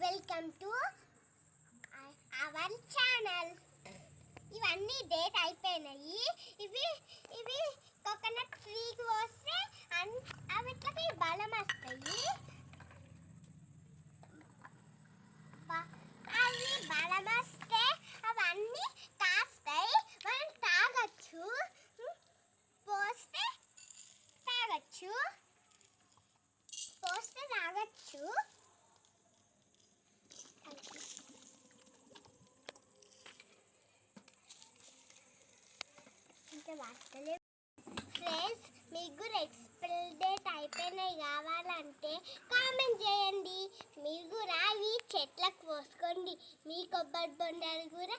Welcome to our channel. ఇవన్నీ date అయిపోయినాయి. ఇవి ఇవి కోకోనట్ ట్రీకి వస్తే అవిట్లకి బలం వస్తాయి. అవి బలం వస్తే అవన్నీ కాస్తాయి. మనం తాగొచ్చు, పోస్తే తాగొచ్చు. ఫ్రెండ్స్, మీకు కూడా ఎక్స్పైరీ డేట్ అయిపోయినాయి కావాలంటే కామెంట్ చేయండి. మీరు కూడా అవి చెట్లకు పోసుకోండి. మీ కొబ్బరి బొండాలు కూడా